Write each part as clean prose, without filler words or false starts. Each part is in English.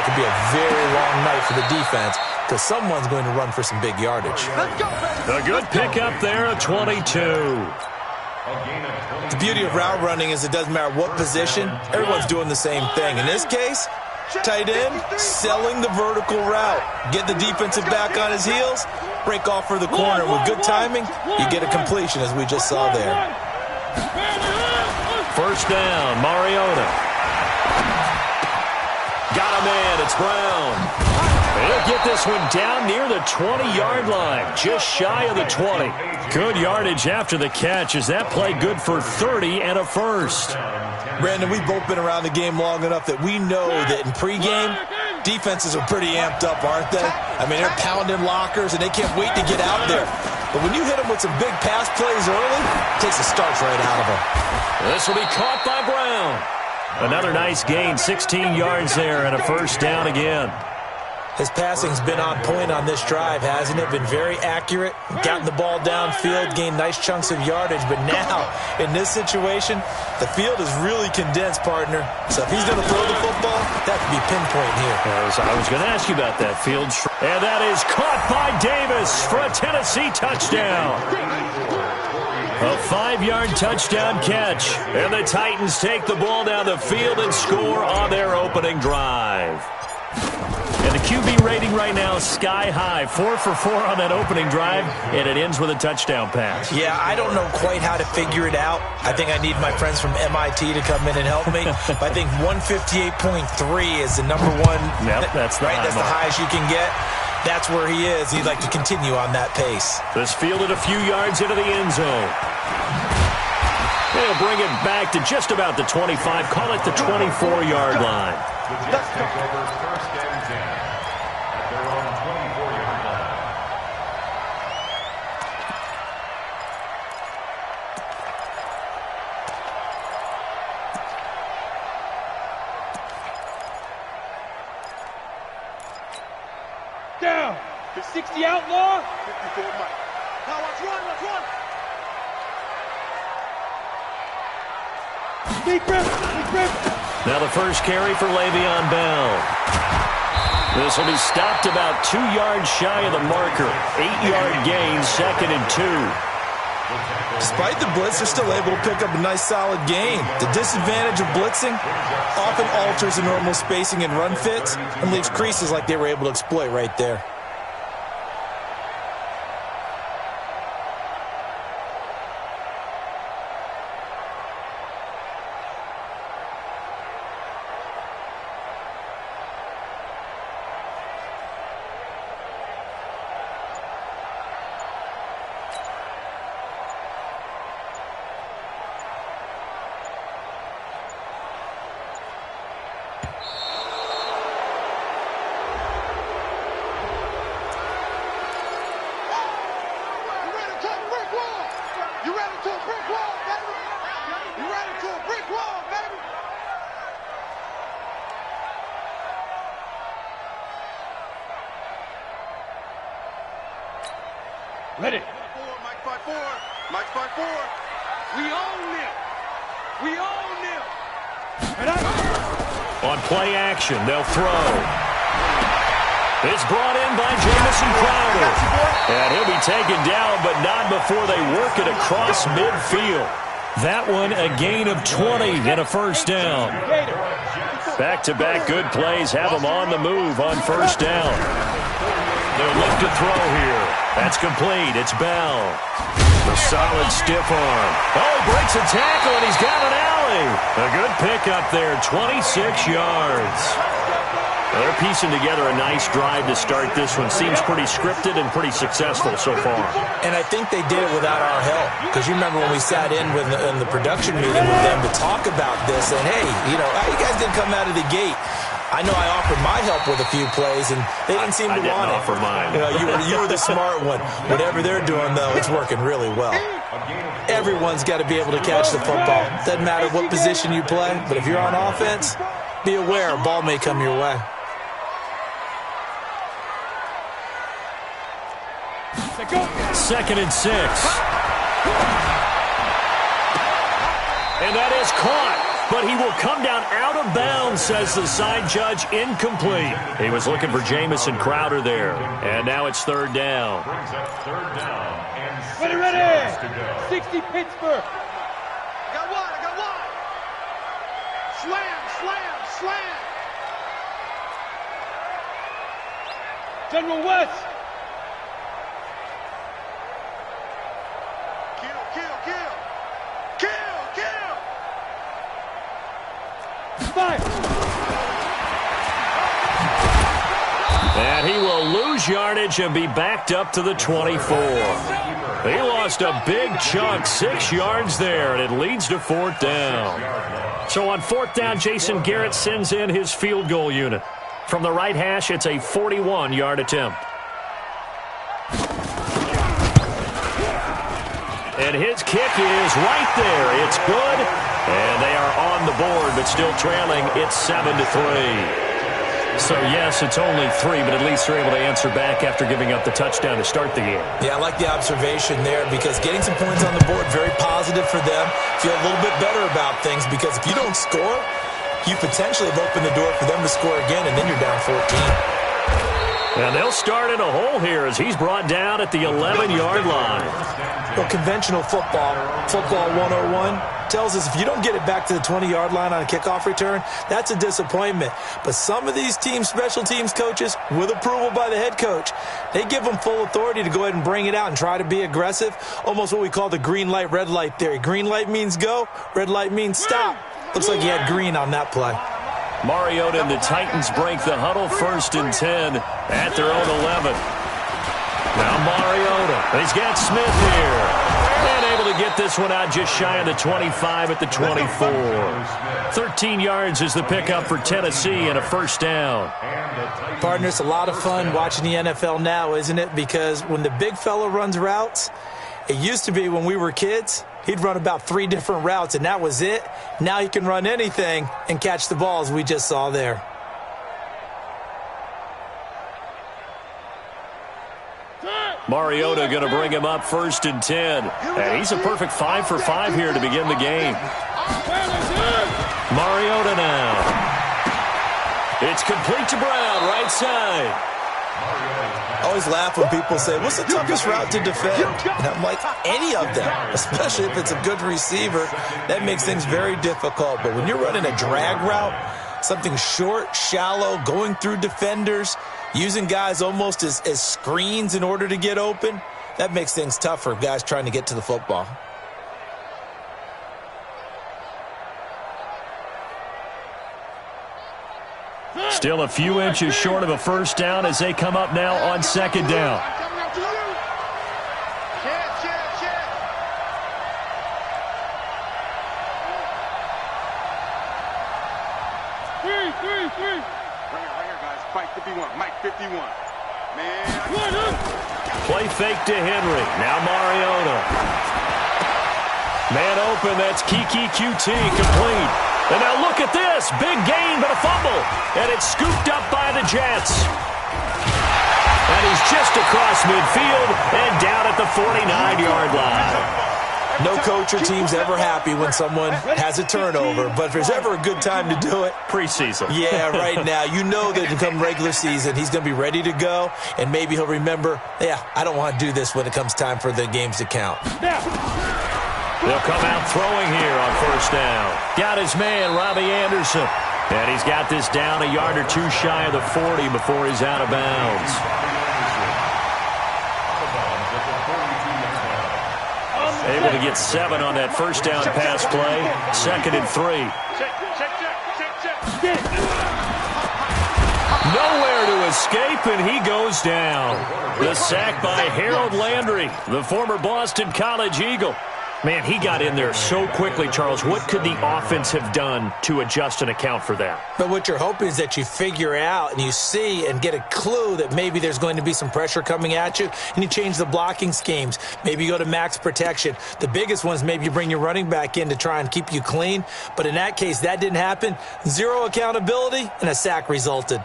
could be a very long night for the defense because someone's going to run for some big yardage. A good pickup there at 22. The beauty of route running is it doesn't matter what position, everyone's doing the same thing. In this case, tight end, selling the vertical route. Get the defensive back on his heels, break off for the corner. With good timing, you get a completion as we just saw there. First down, Mariota. Got a man, it's Brown. He'll get this one down near the 20-yard line, just shy of the 20. Good yardage after the catch as that play good for 30 and a first. Brandon, we've both been around the game long enough that we know that in pregame, defenses are pretty amped up, aren't they? I mean, they're pounding lockers, and they can't wait to get out there. But when you hit them with some big pass plays early, it takes the starch right out of them. This will be caught by Brown. Another nice gain, 16 yards there, and a first down again. His passing's been on point on this drive, hasn't it? Been very accurate, gotten the ball downfield, gained nice chunks of yardage. But now, in this situation, the field is really condensed, partner. So if he's going to throw the football, that could be pinpoint here. I was going to ask you about that field. And that is caught by Davis for a Tennessee touchdown. A 5-yard touchdown catch. And the Titans take the ball down the field and score on their opening drive. And the QB rating right now is sky high. 4 for 4 on that opening drive, and it ends with a touchdown pass. Yeah, I don't know quite how to figure it out. I think I need my friends from MIT to come in and help me. But I think 158.3 is the number one. Yep, that's the right. That's the highest you can get. That's where he is. He'd like to continue on that pace. This fielded a few yards into the end zone. They'll bring it back to just about the 25. Call it the 24-yard line. Down. The 60 outlaw. 54 Mike. Now let's run. Deep grip. Now the first carry for Le'Veon Bell. This will be stopped about 2 yards shy of the marker. 8-yard gain, 2nd and 2. Despite the blitz, they're still able to pick up a nice solid gain. The disadvantage of blitzing often alters the normal spacing and run fits and leaves creases like they were able to exploit right there. Ready. Mike 5-4. Mike 5-4. We own them. On play action, they'll throw. It's brought in by Jamison Crowder. And he'll be taken down, but not before they work it across midfield. That one a gain of 20 and a first down. Back-to-back good plays have them on the move on first down. They'll look to throw here. That's complete. It's Bell. A solid stiff arm. Oh, he breaks a tackle, and he's got an alley. A good pickup there, 26 yards. Well, they're piecing together a nice drive to start this one. Seems pretty scripted and pretty successful so far. And I think they did it without our help. Because you remember when we sat in the production meeting with them to talk about this, and hey, you guys didn't come out of the gate. I know I offered my help with a few plays, and they didn't seem to want it. I didn't offer mine. You were the smart one. Whatever they're doing, though, it's working really well. Everyone's got to be able to catch the football. Doesn't matter what position you play, but if you're on offense, be aware a ball may come your way. Second and 6. And that is caught. but he will come down out of bounds, says the side judge, incomplete. He was looking for Jamison Crowder there, and now it's third down. Ready. 60 Pittsburgh. I got one. Slam. General West. Kill. Fire. And he will lose yardage and be backed up to the 24. He lost a big chunk, 6 yards there, and it leads to fourth down. So on fourth down, Jason Garrett sends in his field goal unit. From the right hash, it's a 41-yard attempt. And his kick is right there. It's good. And they are on the board, but still trailing. It's 7-3. So, yes, it's only 3, but at least they're able to answer back after giving up the touchdown to start the game. Yeah, I like the observation there because getting some points on the board, very positive for them. Feel a little bit better about things because if you don't score, you potentially have opened the door for them to score again, and then you're down 14. And they'll start in a hole here as he's brought down at the 11-yard line. Well, conventional football 101, tells us if you don't get it back to the 20-yard line on a kickoff return, that's a disappointment. But some of these teams, special teams coaches, with approval by the head coach, they give them full authority to go ahead and bring it out and try to be aggressive, almost what we call the green light, red light theory. Green light means go, red light means stop. Looks like he had green on that play. Mariota and the Titans break the huddle, 1st and 10 at their own 11. Now Mariota. He's got Smith here. And able to get this one out just shy of the 25 at the 24. 13 yards is the pickup for Tennessee and a first down. Partner, it's a lot of fun watching the NFL now, isn't it? Because when the big fella runs routes, it used to be when we were kids, he'd run about 3 different routes, and that was it. Now he can run anything and catch the balls we just saw there. Mariota going to bring him up 1st and 10. And he's a perfect 5 for 5 here to begin the game. Mariota now. It's complete to Brown, right side. I always laugh when people say, what's the toughest route to defend? And I'm like, any of them, especially if it's a good receiver. That makes things very difficult. But when you're running a drag route, something short, shallow, going through defenders, using guys almost as screens in order to get open, that makes things tough for guys trying to get to the football. Still a few inches short of a first down as they come up now on 2nd down. Three. Right here, guys. Mike 51. Mike 51. Man. Play fake to Henry. Now Mariota. Man open. That's Kiki QT complete. And now look at this. Big gain, but a fumble. And it's scooped up by the Jets. And he's just across midfield and down at the 49-yard line. No coach or team's ever happy when someone has a turnover, but if there's ever a good time to do it, preseason. Yeah, right now. You know that come regular season, he's going to be ready to go, and maybe he'll remember, yeah, I don't want to do this when it comes time for the games to count. They'll come out throwing here on first down. Got his man, Robbie Anderson. And he's got this down a yard or 2 shy of the 40 before he's out of bounds. Able to get 7 on that first down pass play. 2nd and 3. Nowhere to escape, and he goes down. The sack by Harold Landry, the former Boston College Eagle. Man, he got in there so quickly, Charles. What could the offense have done to adjust and account for that? But what you're hoping is that you figure out and you see and get a clue that maybe there's going to be some pressure coming at you, and you change the blocking schemes. Maybe you go to max protection. The biggest one is maybe you bring your running back in to try and keep you clean. But in that case, that didn't happen. 0 accountability, and a sack resulted.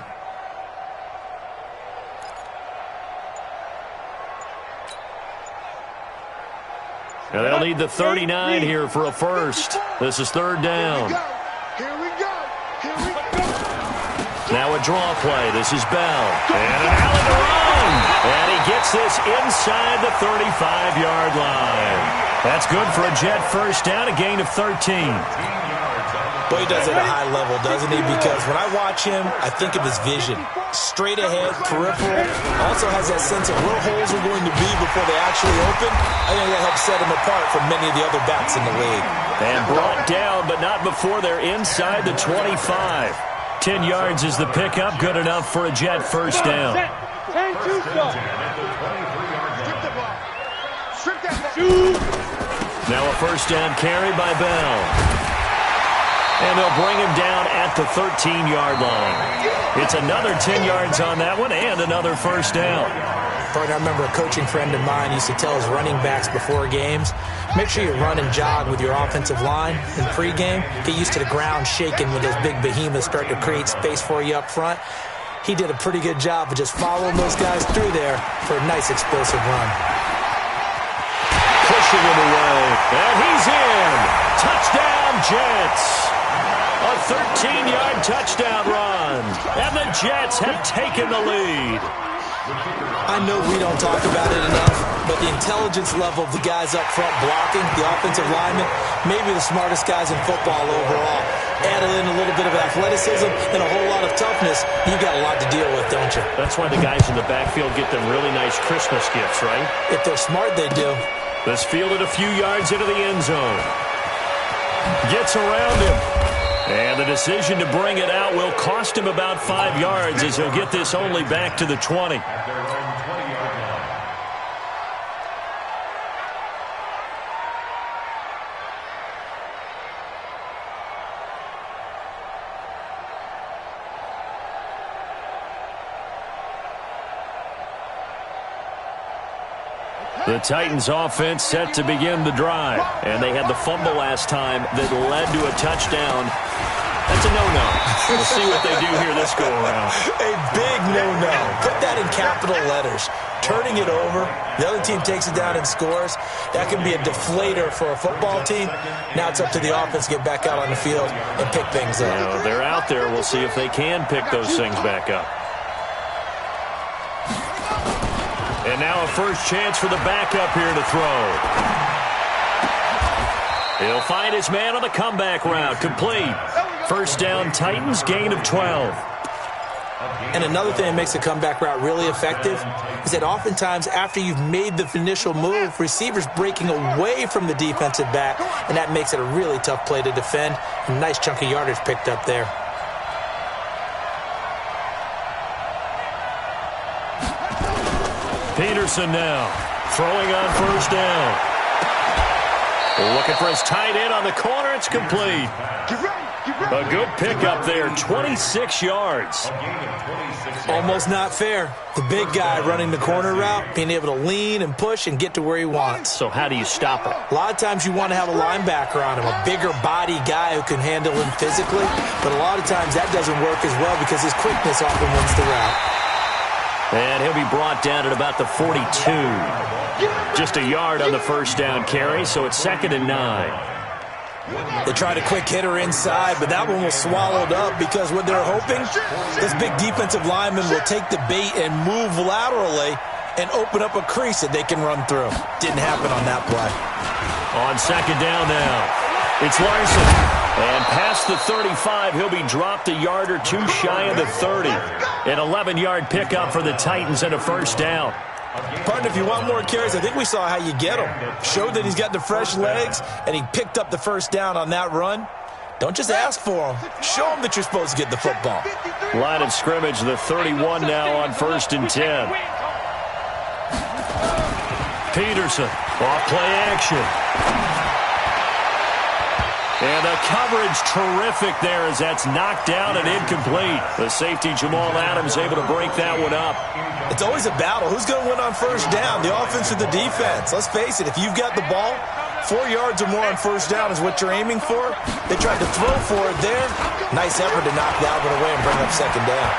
Now they'll need the 39 here for a first. This is 3rd down. Here we go. Here we go. Now a draw play. This is Bell. And an alley to run. And he gets this inside the 35-yard line. That's good for a Jet first down, a gain of 13. Boy, he does it at a high level, doesn't he? Because when I watch him, I think of his vision. Straight ahead, peripheral. Also has that sense of where holes are going to be before they actually open. I think that helps set him apart from many of the other backs in the league. And brought down, but not before they're inside the 25. 10 yards is the pickup. Good enough for a Jet first down. Now a first down carry by Bell. And they'll bring him down at the 13-yard line. It's another 10 yards on that one and another first down. I remember a coaching friend of mine used to tell his running backs before games, make sure you run and jog with your offensive line in pregame. Get used to the ground shaking when those big behemoths start to create space for you up front. He did a pretty good job of just following those guys through there for a nice explosive run. Pushing him away, and he's in. Touchdown, Jets. A 13-yard touchdown run, and the Jets have taken the lead. I know we don't talk about it enough, but the intelligence level of the guys up front blocking, the offensive linemen, maybe the smartest guys in football overall. Add in a little bit of athleticism and a whole lot of toughness, you got a lot to deal with, don't you? That's why the guys in the backfield get them really nice Christmas gifts, right? If they're smart, they do. This fielded a few yards into the end zone. Gets around him. And the decision to bring it out will cost him about 5 yards as he'll get this only back to the 20. The Titans offense set to begin the drive. And they had the fumble last time that led to a touchdown. That's a no-no. We'll see what they do here this go-around. A big no-no. Put that in capital letters. Turning it over. The other team takes it down and scores. That can be a deflator for a football team. Now it's up to the offense to get back out on the field and pick things up. Well, they're out there. We'll see if they can pick those things back up. And now a first chance for the backup here to throw. He'll find his man on the comeback route. Complete. First down, Titans, gain of 12. And another thing that makes the comeback route really effective is that oftentimes after you've made the initial move, receivers breaking away from the defensive back, and that makes it a really tough play to defend. A nice chunk of yardage picked up there. Peterson now throwing on first down. Looking for his tight end on the corner. It's complete. A good pickup there, 26 yards. Almost not fair. The big guy running the corner route, being able to lean and push and get to where he wants. So how do you stop him? A lot of times you want to have a linebacker on him, a bigger body guy who can handle him physically. But a lot of times that doesn't work as well because his quickness often wins the route. And he'll be brought down at about the 42. Just a yard on the first down carry, so it's 2nd and 9. They tried a quick hitter inside, but that one was swallowed up because what they're hoping, this big defensive lineman will take the bait and move laterally and open up a crease that they can run through. Didn't happen on that play. On 2nd down now, it's Larson. And past the 35, he'll be dropped a yard or two shy of the 30. An 11-yard pickup for the Titans and a first down. Partner, if you want more carries, I think we saw how you get him. Showed that he's got the fresh legs, and he picked up the first down on that run. Don't just ask for him. Show him that you're supposed to get the football. Line of scrimmage, the 31 now on 1st and 10. Peterson, off play action. And the coverage terrific there as that's knocked down and incomplete. The safety, Jamal Adams, able to break that one up. It's always a battle. Who's going to win on first down, the offense or the defense? Let's face it, if you've got the ball, 4 yards or more on first down is what you're aiming for. They tried to throw for it there. Nice effort to knock that one away and bring up 2nd down.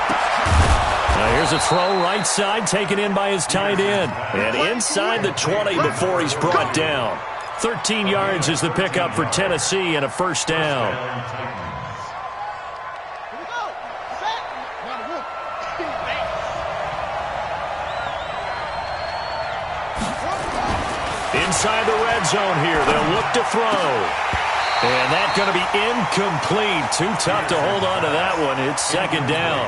Now here's a throw right side taken in by his tight end. And inside the 20 before he's brought down. 13 yards is the pickup for Tennessee and a first down. Inside the red zone here, they'll look to throw. And that's going to be incomplete. Too tough to hold on to that one. It's second down.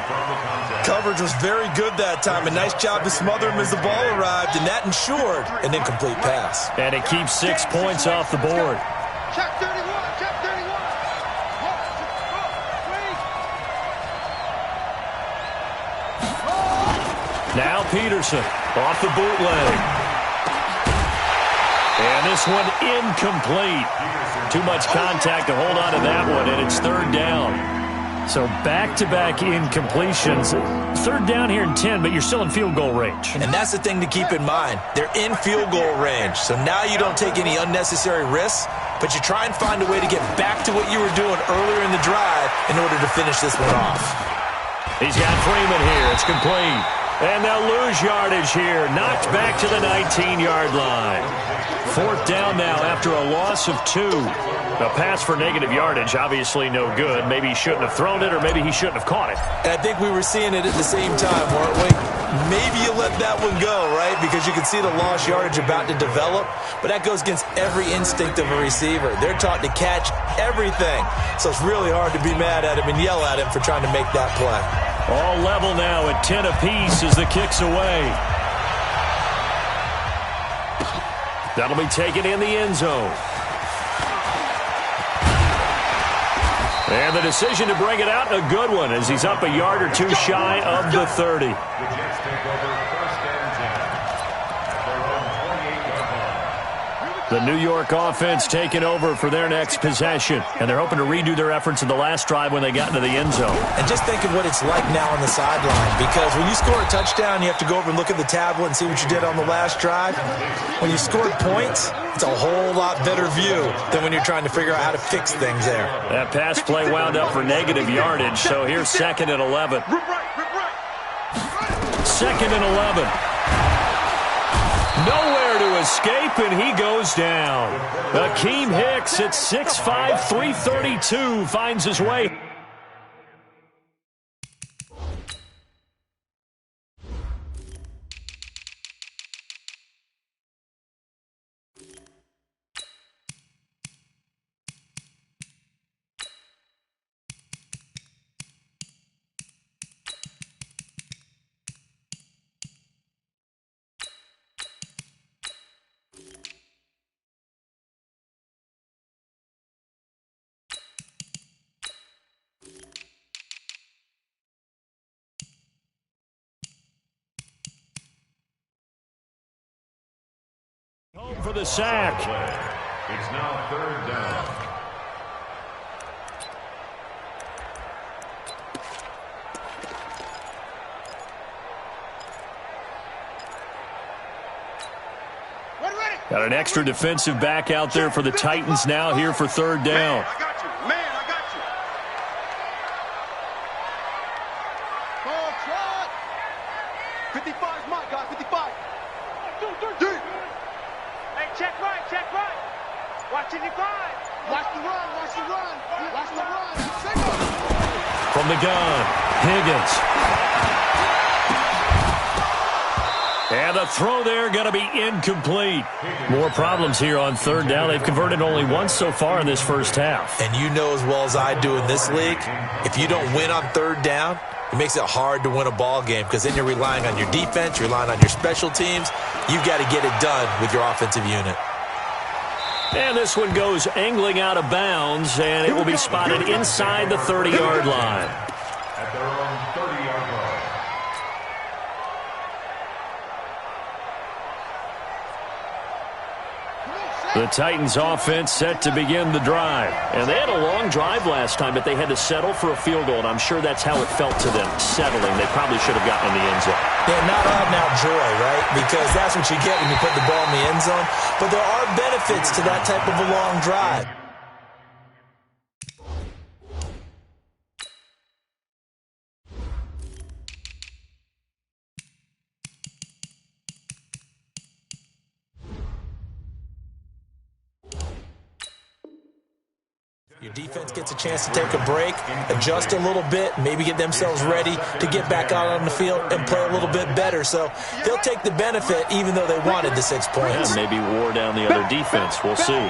Coverage was very good that time. A nice job to smother him as the ball arrived, and that ensured an incomplete pass. And it keeps 6 points off the board. Check 31, check 31. Now Peterson off the bootleg. And this one incomplete. Too much contact to hold on to that one, and it's third down. So back-to-back incompletions. Third down here in 10, but you're still in field goal range. And that's the thing to keep in mind. They're in field goal range. So now you don't take any unnecessary risks, but you try and find a way to get back to what you were doing earlier in the drive in order to finish this one off. He's got Freeman here. It's complete. And they'll lose yardage here. Knocked back to the 19-yard line. Fourth down now after a loss of 2. A pass for negative yardage, obviously no good. Maybe he shouldn't have thrown it, or maybe he shouldn't have caught it. And I think we were seeing it at the same time, weren't we? Maybe you let that one go, right? Because you can see the lost yardage about to develop. But that goes against every instinct of a receiver. They're taught to catch everything. So it's really hard to be mad at him and yell at him for trying to make that play. All level now at 10 apiece as the kick's away. That'll be taken in the end zone. And the decision to bring it out, a good one, as he's up a yard or two shy of the 30. The New York offense taking over for their next possession. And they're hoping to redo their efforts in the last drive when they got into the end zone. And just think of what it's like now on the sideline. Because when you score a touchdown, you have to go over and look at the tablet and see what you did on the last drive. When you scored points, it's a whole lot better view than when you're trying to figure out how to fix things there. That pass play wound up for negative yardage. So here's 2nd and 11. 2nd and 11. Nowhere to escape, and he goes down. Akeem Hicks at 6'5", 332 finds his way. Home for the sack. It's now third down. Got an extra defensive back out there for the Titans now here for third down. Man, I got you. Man, I got you. Ball trot. 55 is mine, guys. 55. Dude. Hey, check right, check right. Watch 55. Watch the run. Watch the run. Watch the run. From the gun, Higgins. And the throw there going to be incomplete. More problems here on third down. They've converted only once so far in this first half. And you know as well as I do in this league, if you don't win on third down, it makes it hard to win a ball game because then you're relying on your defense, you're relying on your special teams. You've got to get it done with your offensive unit. And this one goes angling out of bounds, and it will be spotted inside the 30-yard line. At their own 30-yard line. The Titans offense set to begin the drive. And they had a long drive last time, but they had to settle for a field goal, and I'm sure that's how it felt to them, settling. They probably should have gotten in the end zone. Yeah, not out and out joy, right? Because that's what you get when you put the ball in the end zone. But there are benefits to that type of a long drive. Your defense gets a chance to take a break, adjust a little bit, maybe get themselves ready to get back out on the field and play a little bit better. So they'll take the benefit even though they wanted the 6 points. Yeah, maybe wore down the other defense. We'll see.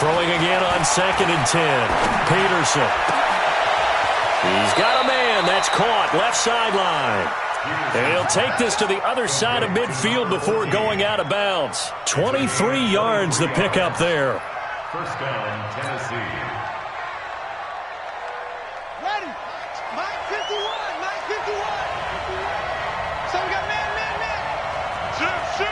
Throwing again on 2nd and 10. Peterson. He's got a man. That's caught. Left sideline. And he'll take this to the other side of midfield before going out of bounds. 23 yards the pickup there. First down, Tennessee. Ready. Mike 51. Mike 51. So we got man. Shit.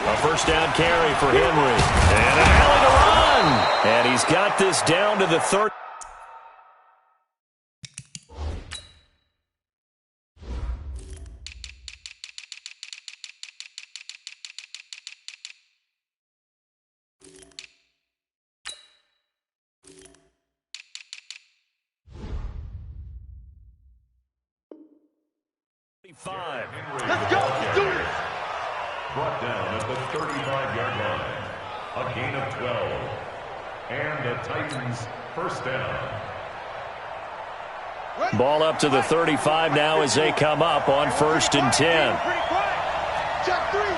A first down carry for Henry. And an alley to run. And he's got this down to the 30. Let's go. Let's do this. Brought down at the 35-yard line. A gain of 12. And the Titans first down. Ball up to the 35 now as they come up on 1st and 10. Check three.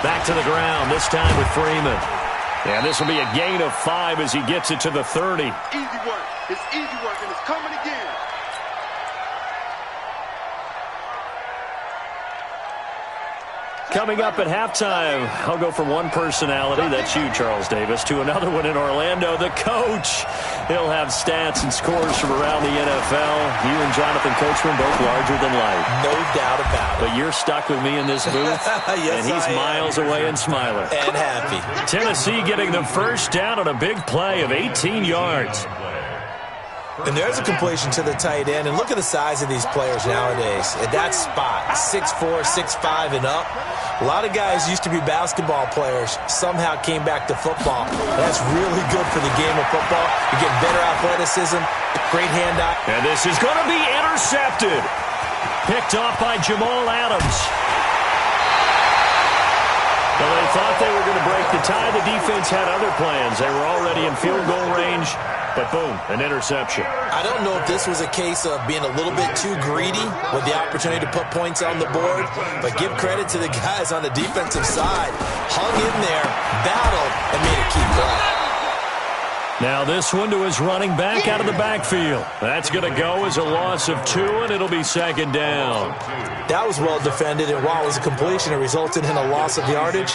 Back to the ground, this time with Freeman. And this will be a gain of 5 as he gets it to the 30. Easy work. It's easy work, and it's coming again. Coming up at halftime, I'll go from one personality, that's you, Charles Davis, to another one in Orlando, the coach. He'll have stats and scores from around the NFL. You and Jonathan Coachman both larger than life. No doubt about it. But you're stuck with me in this booth, Yes, and he's I am. miles away and smiling. And happy. Tennessee getting the first down on a big play of 18 yards. And there's a completion to the tight end. And look at the size of these players nowadays. At that spot, 6'4", 6'5", and up. A lot of guys used to be basketball players, somehow came back to football. That's really good for the game of football. You get better athleticism, great hand-eye. And this is going to be intercepted. Picked off by Jamal Adams. Well, they thought they were going to break the tie. The defense had other plans. They were already in field goal range. But boom, an interception. I don't know if this was a case of being a little bit too greedy with the opportunity to put points on the board, but give credit to the guys on the defensive side. Hung in there, battled, and made a key play. Now this one to his running back out of the backfield. That's going to go as a loss of 2, and it'll be 2nd down. That was well defended, and while it was a completion, it resulted in a loss of yardage.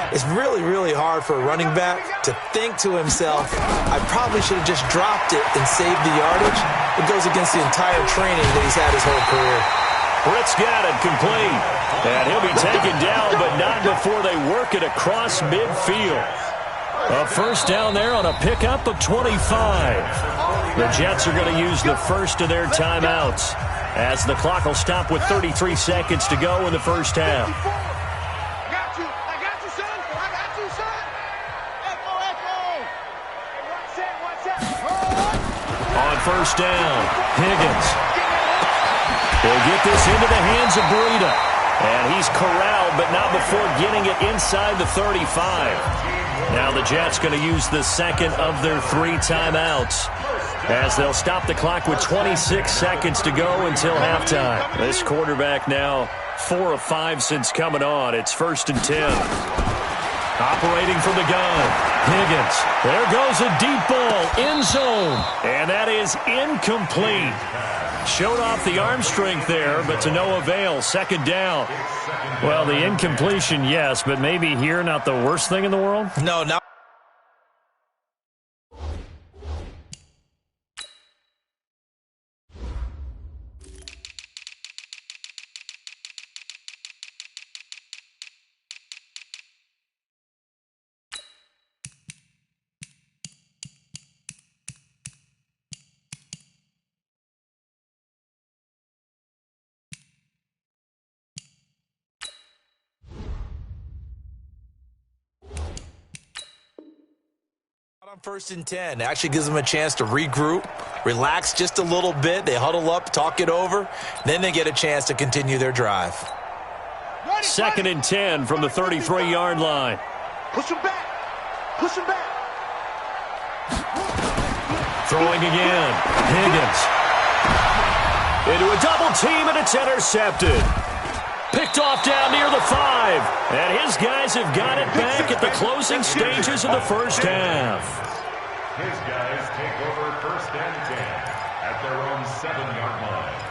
It's really, really hard for a running back to think to himself, I probably should have just dropped it and saved the yardage. It goes against the entire training that he's had his whole career. Britt's got it complete. And he'll be taken down, but not before they work it across midfield. A first down there on a pickup of 25. The Jets are going to use the first of their timeouts as the clock will stop with 33 seconds to go in the first half. I got you, son. I got you, son. Echo. What's that? On first down, Higgins. He'll get this into the hands of Breida. And he's corralled, but not before getting it inside the 35. Now the Jets going to use the second of their 3 timeouts as they'll stop the clock with 26 seconds to go until halftime. This quarterback now 4 of 5 since coming on. It's 1st and 10. Operating from the gun, Higgins. There goes a deep ball, end zone. And that is incomplete. Showed off the arm strength there, but to no avail. 2nd down. Well, the incompletion, yes, but maybe here not the worst thing in the world? No, not On 1st and 10, actually gives them a chance to regroup, relax just a little bit. They huddle up, talk it over, then they get a chance to continue their drive. 2nd and 10 from the 33-yard line. Push him back. Push him back. Throwing again. Higgins. Into a double team, and it's intercepted. Picked off down near the 5. And his guys have got it back at the closing stages of the first half. His guys take over 1st and 10 at their own 7-yard line.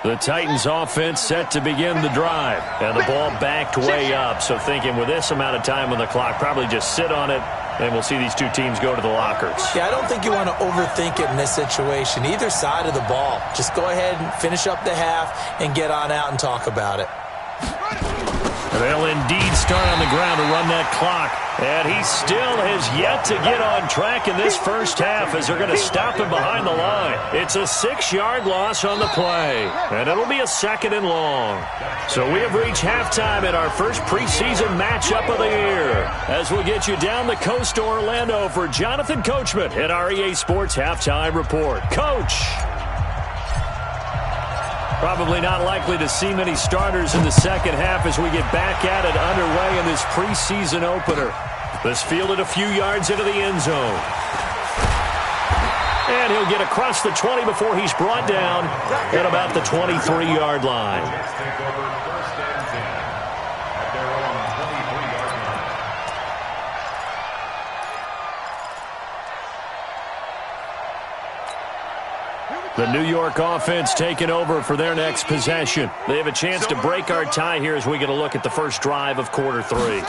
The Titans offense set to begin the drive. And the ball backed way up. So thinking with this amount of time on the clock, probably just sit on it, and we'll see these two teams go to the lockers. Yeah, I don't think you want to overthink it in this situation. Either side of the ball. Just go ahead and finish up the half and get on out and talk about it. They'll indeed start on the ground to run that clock. And he still has yet to get on track in this first half as they're going to stop him behind the line. It's a 6-yard loss on the play. And it'll be a 2nd and long. So we have reached halftime in our first preseason matchup of the year. As we'll get you down the coast to Orlando for Jonathan Coachman at our EA Sports Halftime Report. Coach! Probably not likely to see many starters in the second half as we get back at it underway in this preseason opener. This fielded a few yards into the end zone. And he'll get across the 20 before he's brought down at about the 23-yard line. Let's take over 1st and 10 at their own 23-yard line. The New York offense taking over for their next possession. They have a chance to break our tie here as we get a look at the first drive of quarter 3.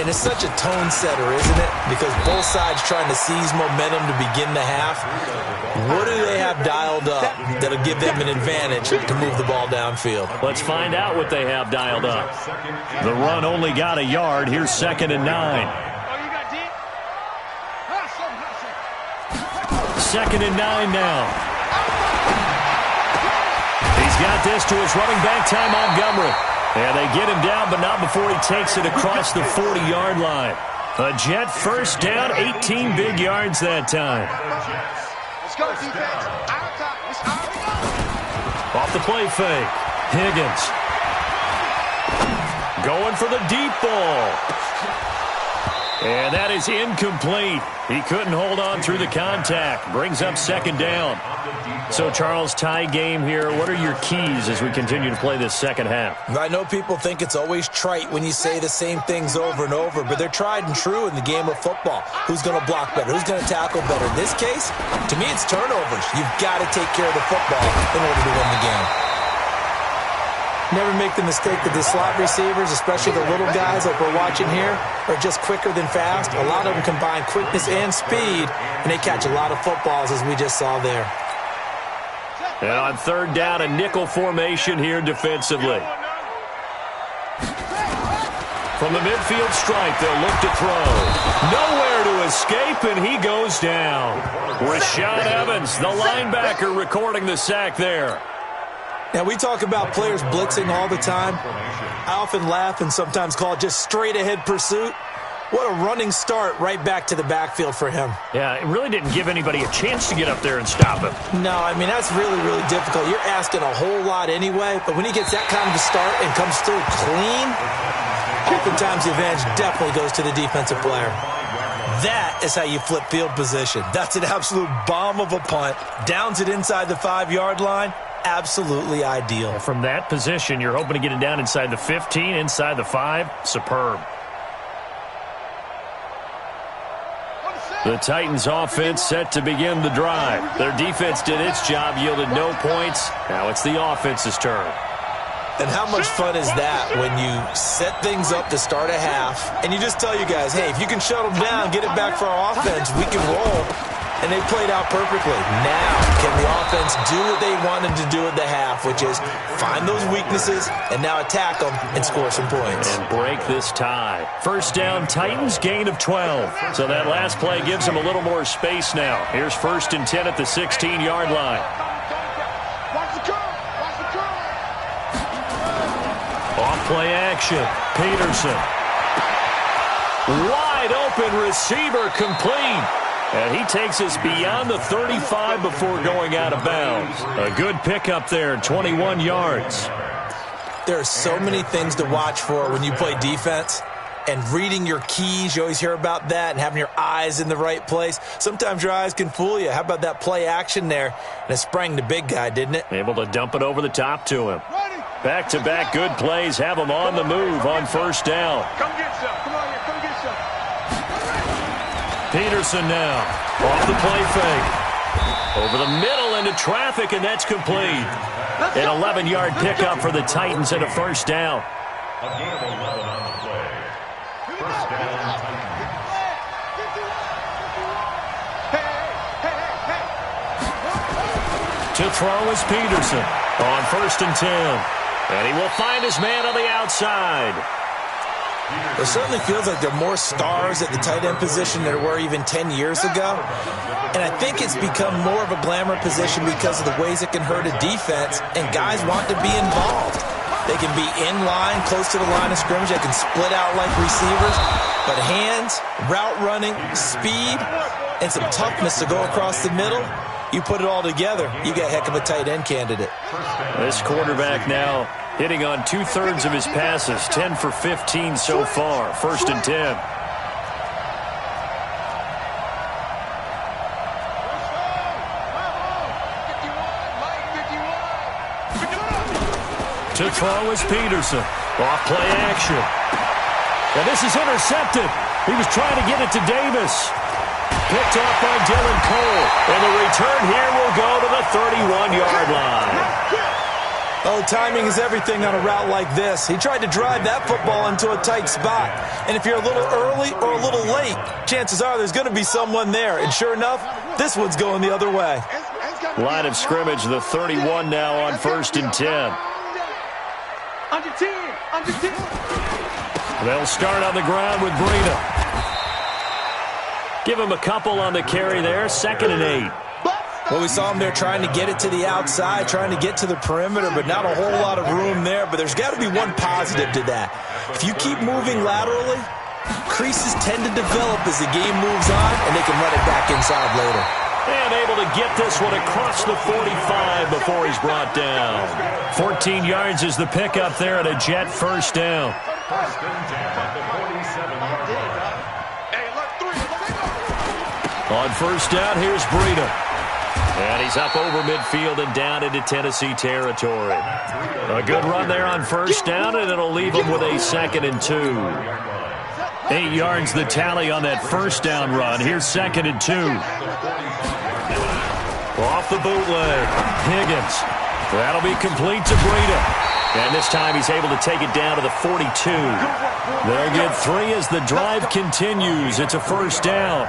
And it's such a tone setter, isn't it? Because both sides trying to seize momentum to begin the half. What do they have dialed up that'll give them an advantage to move the ball downfield? Let's find out what they have dialed up. The run only got a yard. Here's 2nd and 9. 2nd and 9 now. He's got this to his running back, Ty Montgomery. And they get him down, but not before he takes it across the 40-yard line. A Jet first down, 18 big yards that time. Let's go, defense. Off the play fake. Higgins. Going for the deep ball. And that is incomplete. He couldn't hold on through the contact. Brings up 2nd down. So, Charles, tie game here. What are your keys as we continue to play this second half? I know people think it's always trite when you say the same things over and over, but they're tried and true in the game of football. Who's going to block better? Who's going to tackle better? In this case, to me, it's turnovers. You've got to take care of the football in order to win the game. Never make the mistake that the slot receivers, especially the little guys like we're watching here, are just quicker than fast. A lot of them combine quickness and speed, and they catch a lot of footballs, as we just saw there. And on 3rd down, a nickel formation here defensively. From the midfield stripe, they'll look to throw. Nowhere to escape, and he goes down. Rashad Evans, the linebacker, recording the sack there. Now, we talk about players blitzing all the time. I often laugh and sometimes call it just straight-ahead pursuit. What a running start right back to the backfield for him. Yeah, it really didn't give anybody a chance to get up there and stop him. No, I mean, that's really, really difficult. You're asking a whole lot anyway, but when he gets that kind of a start and comes through clean, oftentimes the advantage definitely goes to the defensive player. That is how you flip field position. That's an absolute bomb of a punt. Downs it inside the 5-yard line. Absolutely ideal. From that position, you're hoping to get it down inside the 15, inside the 5. Superb. The Titans offense set to begin the drive. Their defense did its job, yielded no points. Now it's the offense's turn. And how much fun is that when you set things up to start a half and you just tell you guys, hey, if you can shut them down, get it back for our offense, we can roll. and they played out perfectly. Now, can the offense do what they wanted to do at the half, which is find those weaknesses and now attack them and score some points. And break this tie. First down, Titans, gain of 12. So that last play gives them a little more space now. Here's 1st and 10 at the 16-yard line. Off play action. Peterson. Wide open receiver complete. And he takes us beyond the 35 before going out of bounds. A good pickup there, 21 yards. There are so many things to watch for when you play defense. And reading your keys, you always hear about that, and having your eyes in the right place. Sometimes your eyes can fool you. How about that play action there? And it sprang the big guy, didn't it? Able to dump it over the top to him. Back-to-back good plays have him on the move on 1st down. Come get some. Come on here. Come get some. Peterson now. Off the play fake. Over the middle into traffic, and that's complete. An 11-yard pickup for the Titans and a 1st down. A gain of 11 on the play. 1st down, Titans. To throw is Peterson on 1st and 10. And he will find his man on the outside. It certainly feels like there are more stars at the tight end position than there were even 10 years ago. And I think it's become more of a glamour position because of the ways it can hurt a defense, and guys want to be involved. They can be in line, close to the line of scrimmage. They can split out like receivers. But hands, route running, speed, and some toughness to go across the middle, you put it all together, you get a heck of a tight end candidate. This quarterback now hitting on 2/3 of his passes, 10 for 15 so far. 1st and 10. To throw is Peterson. Off play action. And this is intercepted. He was trying to get it to Davis. Picked off by Dylan Cole. And the return here will go to the 31-yard line. Oh, timing is everything on a route like this. He tried to drive that football into a tight spot. And if you're a little early or a little late, chances are there's going to be someone there. And sure enough, this one's going the other way. Line of scrimmage, the 31 now on 1st and 10. Under 10. Under 10. They'll start on the ground with Breida. Give him a couple on the carry there. 2nd and 8. Well, we saw him there trying to get it to the outside, trying to get to the perimeter, but not a whole lot of room there. But there's got to be one positive to that. If you keep moving laterally, creases tend to develop as the game moves on, and they can run it back inside later. And able to get this one across the 45 before he's brought down. 14 yards is the pickup there at a Jet 1st down. 1st and 10 at the 47-yard line. On 1st down, here's Breida. And he's up over midfield and down into Tennessee territory. A good run there on 1st down, and it'll leave him with a 2nd and 2. 8 yards the tally on that 1st down run. Here's 2nd and 2. Off the bootleg. Higgins. That'll be complete to Breida. And this time he's able to take it down to the 42. They'll get 3 as the drive continues. It's a 1st down.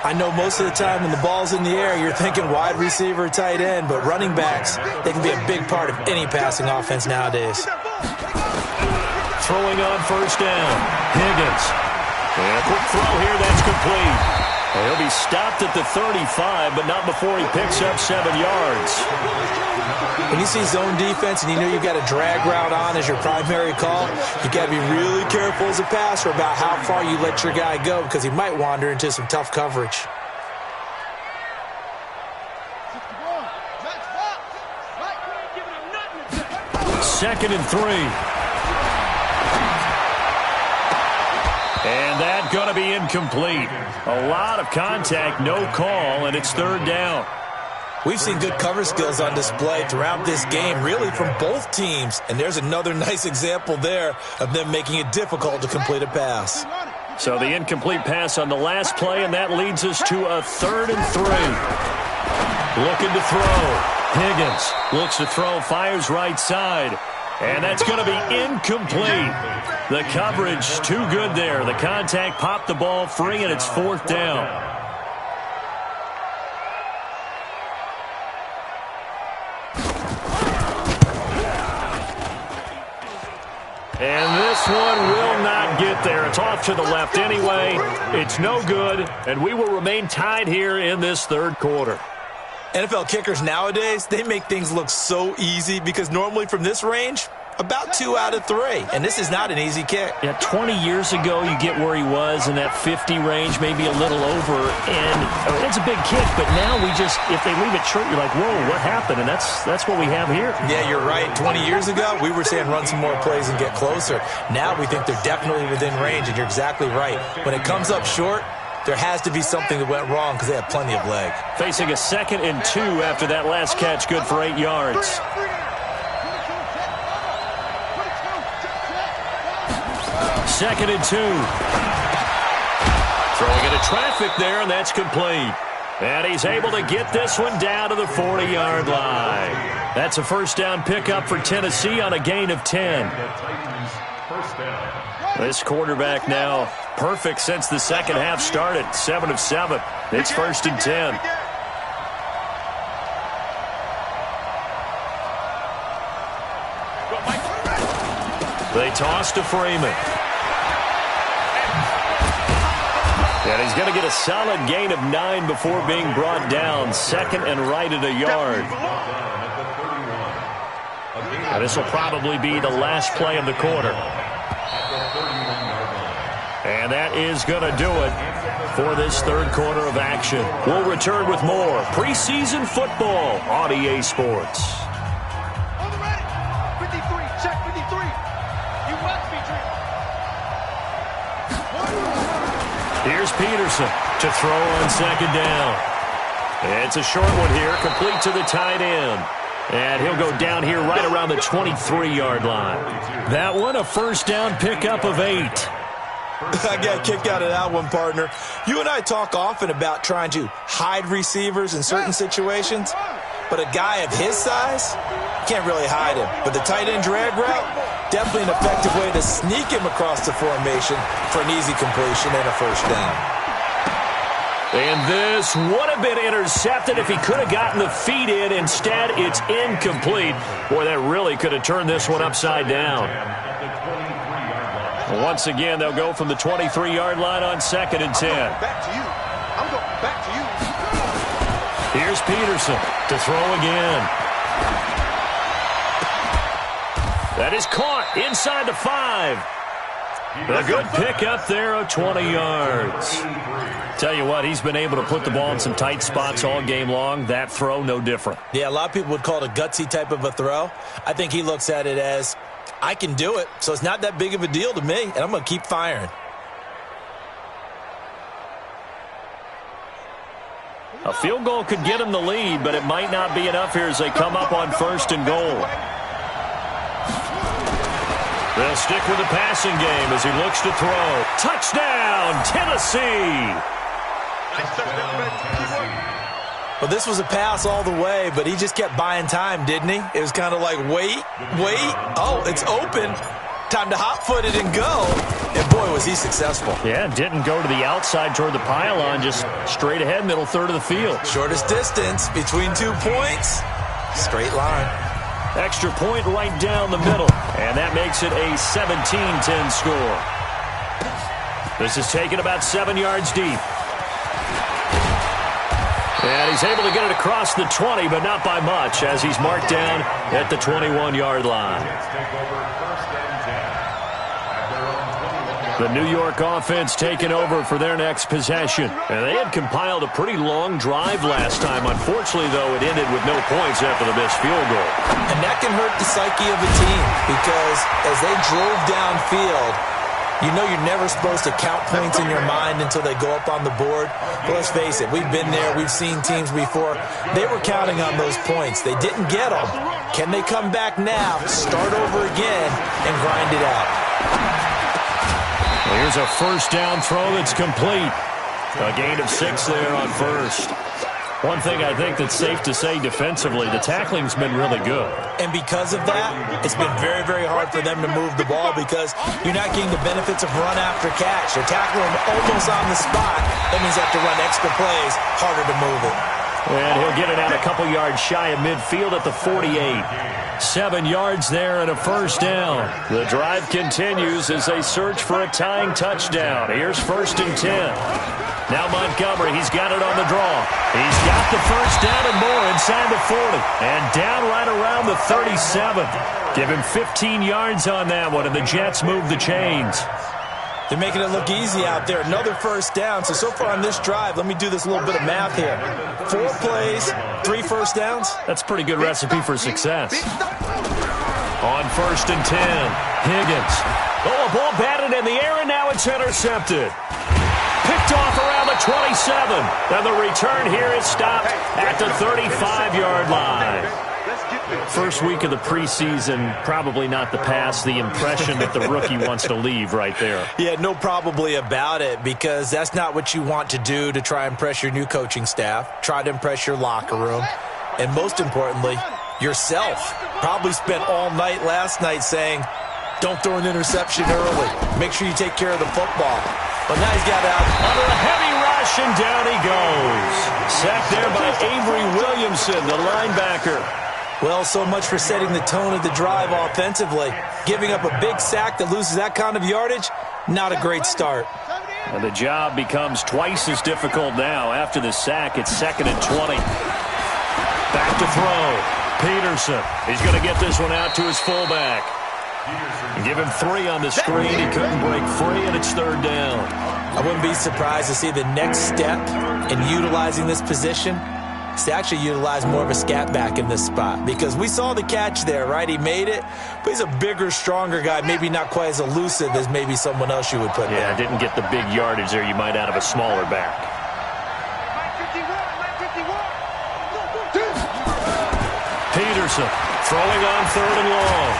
I know most of the time when the ball's in the air, you're thinking wide receiver, tight end, but running backs, they can be a big part of any passing offense nowadays. Throwing on 1st down. Higgins. And a quick throw here, that's complete. And he'll be stopped at the 35, but not before he picks up 7 yards. When you see zone defense and you know you've got a drag route on as your primary call, you got to be really careful as a passer about how far you let your guy go because he might wander into some tough coverage. Second and 3. And that's going to be incomplete. A lot of contact, no call, and it's 3rd down. We've seen good cover skills on display throughout this game, really from both teams. And there's another nice example there of them making it difficult to complete a pass. So the incomplete pass on the last play, and that leads us to a 3rd and 3. Looking to throw. Higgins looks to throw, fires right side. And that's going to be incomplete. The coverage too good there. The contact popped the ball free, and it's 4th down. And this one will not get there. It's off to the left anyway. It's no good, and we will remain tied here in this third quarter. NFL kickers nowadays, they make things look so easy because normally from this range, about 2 out of 3. And this is not an easy kick. Yeah, 20 years ago, you get where he was in that 50 range, maybe a little over. And it's a big kick, but now if they leave it short, you're like, whoa, what happened? And that's what we have here. Yeah, you're right. 20 years ago, we were saying run some more plays and get closer. Now we think they're definitely within range, and you're exactly right. When it comes up short, there has to be something that went wrong because they have plenty of leg. Facing a 2nd and 2 after that last catch, good for 8 yards. 2nd and 2. Throwing into traffic there, and that's complete. And he's able to get this one down to the 40-yard line. That's a first down pickup for Tennessee on a gain of 10. This quarterback now perfect since the second half started. 7 of 7. It's 1st and 10. They toss to Freeman. And he's going to get a solid gain of 9 before being brought down. 2nd and right at a yard. And this will probably be the last play of the quarter. And that is going to do it for this third quarter of action. We'll return with more preseason football on EA Sports. On the ready. 53. Check 53. You must be dreaming. Here's Peterson to throw on 2nd down. It's a short one here, complete to the tight end. And he'll go down here right around the 23-yard line. That one, a first down pickup of 8. I got a kick out of that one, partner. You and I talk often about trying to hide receivers in certain situations, but a guy of his size, can't really hide him. But the tight end drag route, definitely an effective way to sneak him across the formation for an easy completion and a first down. And this would have been intercepted if he could have gotten the feet in. Instead, it's incomplete. Boy, that really could have turned this one upside down. Once again, they'll go from the 23-yard line on 2nd and 10. Back to you. I'm going back to you. Here's Peterson to throw again. That is caught inside the 5. A good pick up there of 20 yards. Tell you what, he's been able to put the ball in some tight spots all game long. That throw, no different. Yeah, a lot of people would call it a gutsy type of a throw. I think he looks at it as, I can do it, so it's not that big of a deal to me, and I'm going to keep firing. A field goal could get him the lead, but it might not be enough here as they come up on 1st and goal. They'll stick with the passing game as he looks to throw. Touchdown, Tennessee! Well, this was a pass all the way, but he just kept buying time, didn't he? It was kind of like, wait. Oh, it's open. Time to hot-foot it and go. And, boy, was he successful. Yeah, didn't go to the outside toward the pylon, just straight ahead, middle third of the field. Shortest distance between 2 points. Straight line. Extra point right down the middle, and that makes it a 17-10 score. This is taken about 7 yards deep. And he's able to get it across the 20, but not by much, as he's marked down at the 21-yard line. The New York offense taking over for their next possession. And they had compiled a pretty long drive last time. Unfortunately, though, it ended with no points after the missed field goal. And that can hurt the psyche of a team because as they drove downfield, you know you're never supposed to count points in your mind until they go up on the board. But let's face it, we've been there. We've seen teams before. They were counting on those points. They didn't get them. Can they come back now, start over again, and grind it out? Here's a first down throw that's complete. A gain of 6 there on 1st. One thing I think that's safe to say defensively, the tackling's been really good. And because of that, it's been very, very hard for them to move the ball because you're not getting the benefits of run after catch. They're tackling almost on the spot. That means they have to run extra plays, harder to move it. And he'll get it out a couple yards shy of midfield at the 48. 7 yards there and a first down. The drive continues as they search for a tying touchdown. Here's 1st and 10. Now Montgomery, he's got it on the draw. He's got the first down and more inside the 40. And down right around the 37. Give him 15 yards on that one, and the Jets move the chains. They're making it look easy out there. Another first down. So far on this drive, let me do this little bit of math here. 4 plays, 3 first downs. That's a pretty good recipe for success. On 1st and 10, Higgins. Oh, a ball batted in the air, and now it's intercepted. Picked off around the 27. And the return here is stopped at the 35-yard line. First week of the preseason, probably not the pass, the impression that the rookie wants to leave right there. Yeah, no probably about it, because that's not what you want to do to try and impress your new coaching staff, try to impress your locker room, and most importantly, yourself. Probably spent all night last night saying, don't throw an interception early. Make sure you take care of the football. But now he's got out under a heavy rush, and down he goes. Sacked there by Avery Williamson, the linebacker. Well, so much for setting the tone of the drive offensively. Giving up a big sack that loses that kind of yardage, not a great start. And the job becomes twice as difficult now. After the sack, it's 2nd and 20. Back to throw. Peterson. He's going to get this one out to his fullback. Give him 3 on the screen. He couldn't break free, and it's 3rd down. I wouldn't be surprised to see the next step in utilizing this position is to actually utilize more of a scat back in this spot, because we saw the catch there, right? He made it, but he's a bigger, stronger guy, maybe not quite as elusive as maybe someone else you would put there. Yeah, didn't get the big yardage there you might out of a smaller back. Peterson throwing on 3rd and long.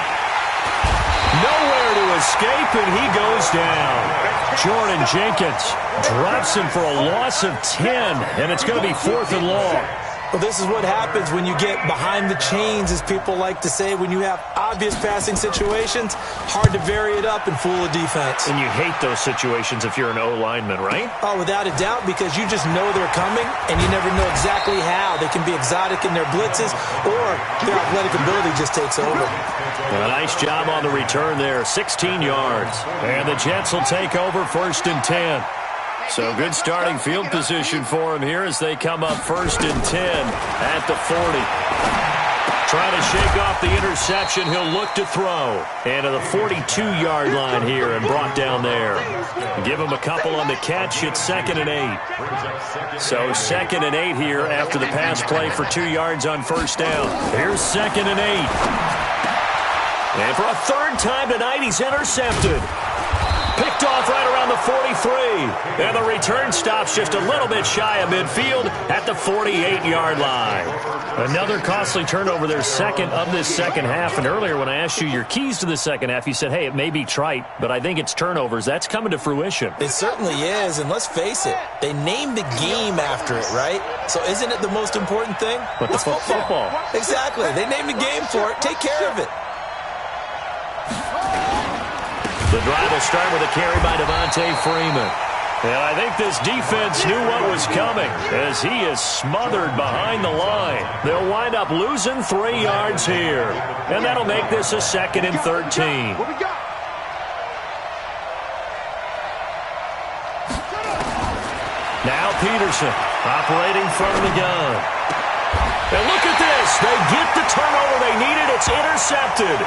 Nowhere to escape, and he goes down. Jordan Jenkins drops him for a loss of 10, and it's going to be 4th and long. Well, this is what happens when you get behind the chains, as people like to say. When you have obvious passing situations, hard to vary it up and fool a defense. And you hate those situations if you're an O-lineman, right? Oh, without a doubt, because you just know they're coming, and you never know exactly how. They can be exotic in their blitzes, or their athletic ability just takes over. A nice job on the return there, 16 yards. And the Jets will take over 1st and 10. So good starting field position for him here as they come up 1st and 10 at the 40. Trying to shake off the interception. He'll look to throw. And to the 42-yard line here and brought down there. Give him a couple on the catch. It's 2nd and 8. So 2nd and 8 here after the pass play for 2 yards on 1st down. Here's 2nd and 8. And for a 3rd time tonight, he's intercepted. Picked off right around the 43. And the return stops just a little bit shy of midfield at the 48-yard line. Another costly turnover there, 2nd of this second half. And earlier when I asked you your keys to the second half, you said, hey, it may be trite, but I think it's turnovers. That's coming to fruition. It certainly is, and let's face it, they named the game after it, right? So isn't it the most important thing? It's football. Exactly. They named the game for it. Take care of it. The drive will start with a carry by Devontae Freeman. And I think this defense knew what was coming as he is smothered behind the line. They'll wind up losing 3 yards here. And that'll make this a 2nd and 13. Now Peterson operating from the gun. And look at this. They get the turnover they needed. It's intercepted.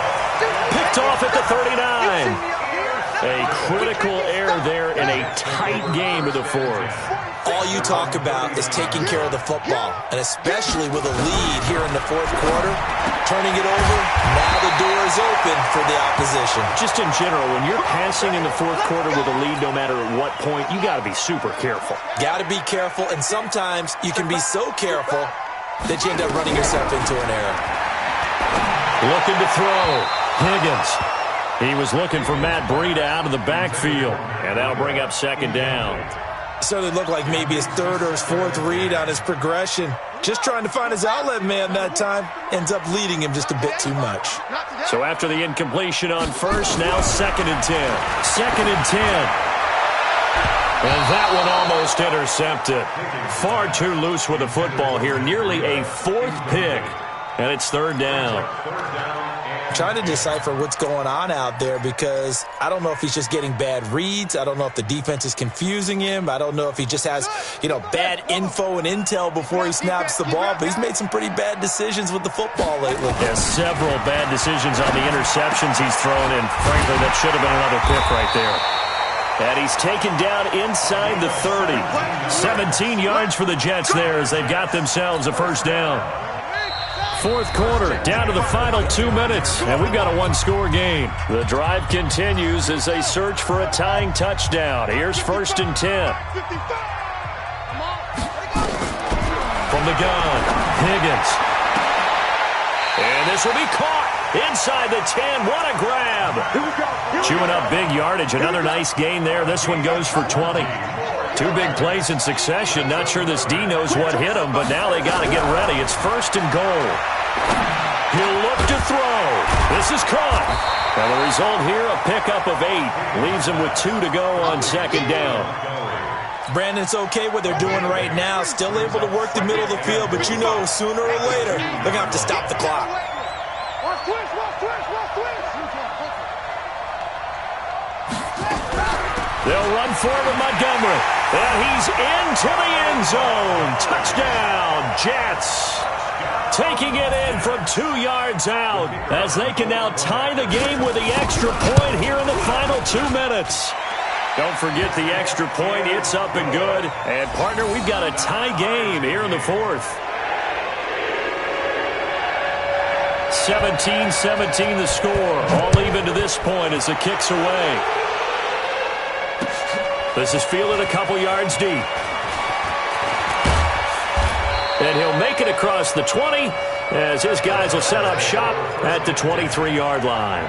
Picked off at the 39. A critical error there in a tight game of the 4th. All you talk about is taking care of the football, and especially with a lead here in the 4th quarter, turning it over, now the door is open for the opposition. Just in general, when you're passing in the 4th quarter with a lead, no matter at what point, you got to be super careful. Got to be careful, and sometimes you can be so careful that you end up running yourself into an error. Looking to throw. Higgins. He was looking for Matt Breida out of the backfield, and that'll bring up 2nd down. Certainly looked like maybe his 3rd or his 4th read on his progression. Just trying to find his outlet man that time. Ends up leading him just a bit too much. So after the incompletion on 1st, now 2nd and 10. 2nd and 10. And that one almost intercepted. Far too loose with the football here. Nearly a fourth pick. And it's third down. I'm trying to decipher what's going on out there because I don't know if he's just getting bad reads. I don't know if the defense is confusing him. I don't know if he just has, bad info and intel before he snaps the ball. But he's made some pretty bad decisions with the football lately. Yeah, several bad decisions on the interceptions he's thrown in. Frankly, that should have been another pick right there. And he's taken down inside the 30. 17 yards for the Jets there as they've got themselves a first down. Fourth quarter, down to the final 2 minutes, and we've got a one-score game. The drive continues as they search for a tying touchdown. Here's 1st and 10. From the gun, Higgins. And this will be caught inside the 10. What a grab. Chewing up big yardage. Another nice gain there. This one goes for 20. 2 big plays in succession. Not sure this D knows what hit him, but now they got to get ready. It's 1st and goal. He'll look to throw. This is caught. And the result here, a pickup of 8. Leaves him with 2 to go on 2nd down. Brandon, it's okay what they're doing right now. Still able to work the middle of the field, but sooner or later, they're going to have to stop the clock. They'll run forward with Montgomery. And he's into the end zone. Touchdown, Jets. Taking it in from 2 yards out as they can now tie the game with the extra point here in the final 2 minutes. Don't forget the extra point. It's up and good. And, partner, we've got a tie game here in the 4th. 17-17 the score. All even to this point as the kick's away. This is fielded a couple yards deep. And he'll make it across the 20 as his guys will set up shop at the 23-yard line.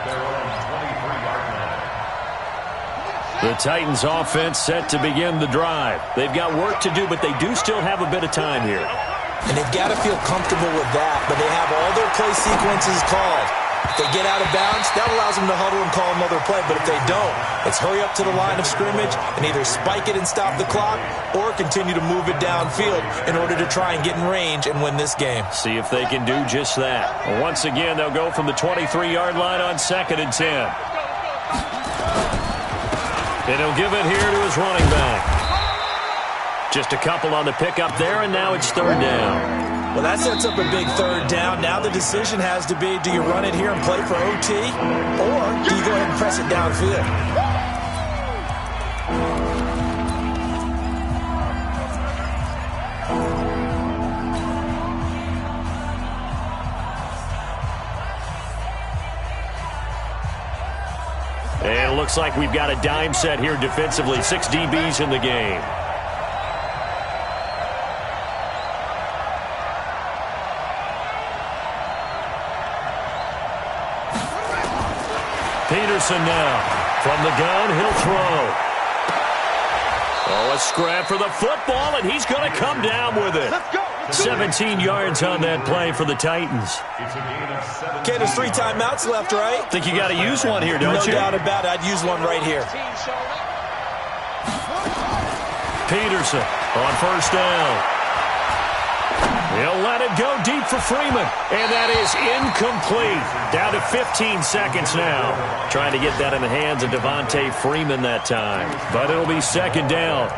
The Titans offense set to begin the drive. They've got work to do, but they do still have a bit of time here. And they've got to feel comfortable with that, but they have all their play sequences called. If they get out of bounds, that allows them to huddle and call another play. But if they don't, it's hurry up to the line of scrimmage and either spike it and stop the clock or continue to move it downfield in order to try and get in range and win this game. See if they can do just that. Once again, they'll go from the 23-yard line on 2nd and 10. And he'll give it here to his running back. Just a couple on the pickup there, and now it's 3rd down. Well, that sets up a big 3rd down. Now the decision has to be, do you run it here and play for OT, or do you go ahead and press it downfield? And it looks like we've got a dime set here defensively. 6 DBs in the game. Peterson now. From the gun, he'll throw. Oh, a scrap for the football, and he's going to come down with it. 17 yards on that play for the Titans. Okay, there's 3 timeouts left, right? Think you got to use one here, don't you? No doubt about it. I'd use one right here. Peterson on 1st down. He'll let it go deep for Freeman. And that is incomplete. Down to 15 seconds now. Trying to get that in the hands of Devontae Freeman that time. But it'll be 2nd down.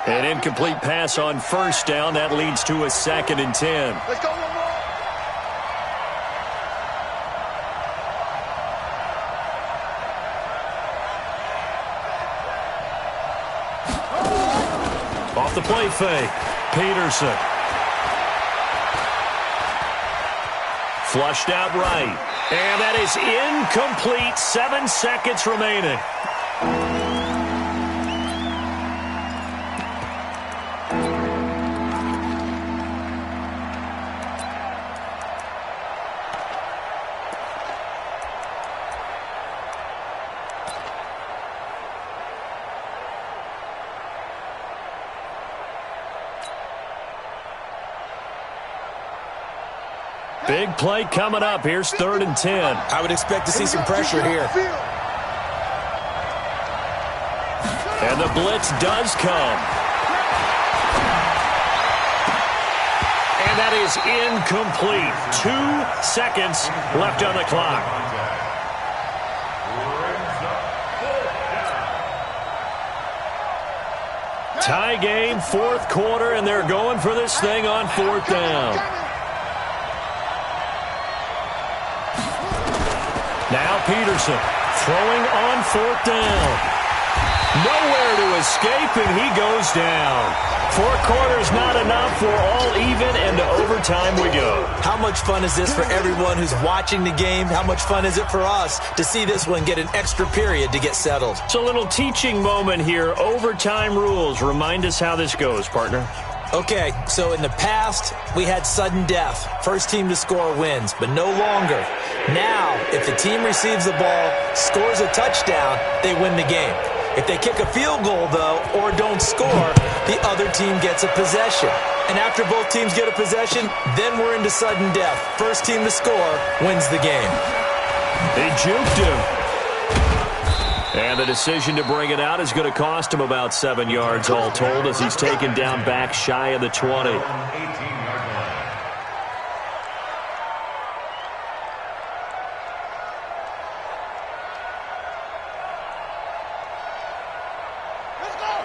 An incomplete pass on 1st down. That leads to a 2nd and 10. Let's go one more. Off the play fake. Peterson. Flushed out right. And that is incomplete. 7 seconds remaining. Big play coming up. Here's 3rd and 10. I would expect to see some pressure here. And the blitz does come. And that is incomplete. 2 seconds left on the clock. Tie game, 4th quarter, and they're going for this thing on 4th down. Now Peterson throwing on 4th down. Nowhere to escape, and he goes down. 4 quarters not enough. We're all even, and to overtime we go. How much fun is this for everyone who's watching the game? How much fun is it for us to see this one get an extra period to get settled? It's a little teaching moment here. Overtime rules. Remind us how this goes, partner. Okay, so in the past, we had sudden death. First team to score wins, but no longer. Now, if the team receives the ball, scores a touchdown, they win the game. If they kick a field goal, though, or don't score, the other team gets a possession. And after both teams get a possession, then we're into sudden death. First team to score wins the game. They juked him. And the decision to bring it out is going to cost him about 7 yards all told as he's taken down back shy of the 20.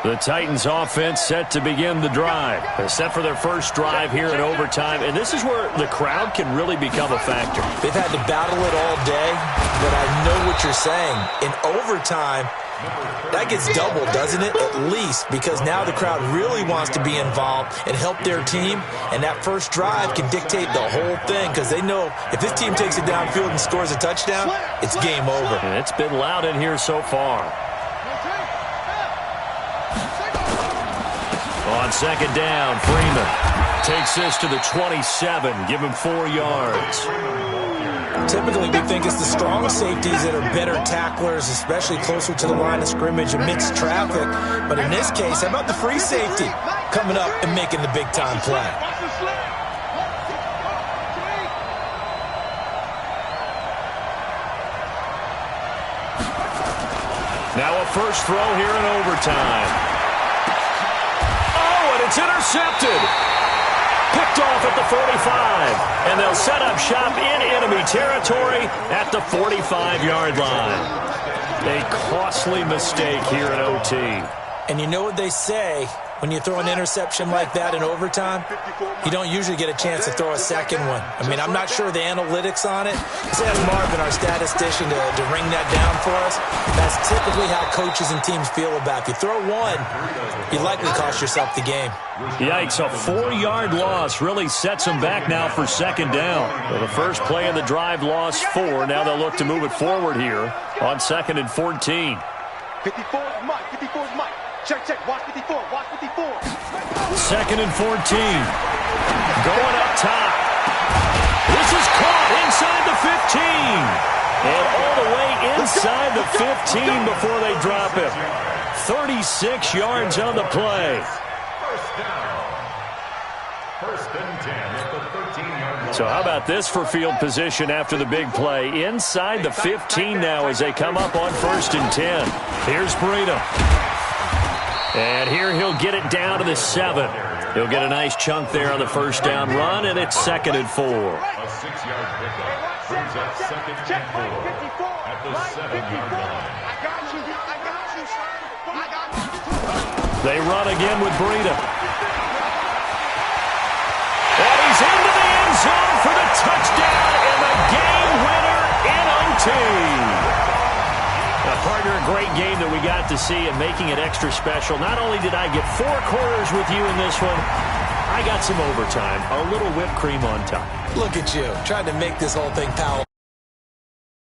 The Titans offense set to begin the drive. They're set for their first drive here in overtime, and this is where the crowd can really become a factor. They've had to battle it all day, but I know what you're saying. In overtime, that gets doubled, doesn't it? At least, because now the crowd really wants to be involved and help their team, and that first drive can dictate the whole thing because they know if this team takes it downfield and scores a touchdown, it's game over. And it's been loud in here so far. On 2nd down, Freeman takes this to the 27, give him 4 yards. Typically, we think it's the strong safeties that are better tacklers, especially closer to the line of scrimmage amidst traffic. But in this case, how about the free safety coming up and making the big-time play? Now a first throw here in overtime. It's intercepted. Picked off at the 45. And they'll set up shop in enemy territory at the 45-yard line. A costly mistake here in OT. And you know what they say, when you throw an interception like that in overtime, you don't usually get a chance to throw a second one. I mean, I'm not sure the analytics on it. Let's ask Marvin, our statistician, to ring that down for us. That's typically how coaches and teams feel about it. If you throw one, you likely cost yourself the game. Yikes, a 4-yard loss really sets them back now for 2nd down. Well, the first play of the drive lost 4. Now they'll look to move it forward here on 2nd and 14. 54 is Mike. 54 is Mike. Check, check. Watch 54. Watch 54. 2nd and 14. Going up top. This is caught inside the 15. And all the way inside the 15 before they drop him. 36 yards on the play. First down. 1st and 10 at the 13-yard line. So how about this for field position after the big play? Inside the 15 now as they come up on 1st and 10. Here's Breida. And here he'll get it down to the 7. He'll get a nice chunk there on the first down run, and it's 2nd and 4. A 6-yard pickup brings up 2nd and 4 at the 7-yard line. They run again with Breida. And he's into the end zone for the touchdown and the game winner in OT. Now, partner, a great game that we got to see and making it extra special. Not only did I get 4 quarters with you in this one, I got some overtime, a little whipped cream on top. Look at you, trying to make this whole thing powerful.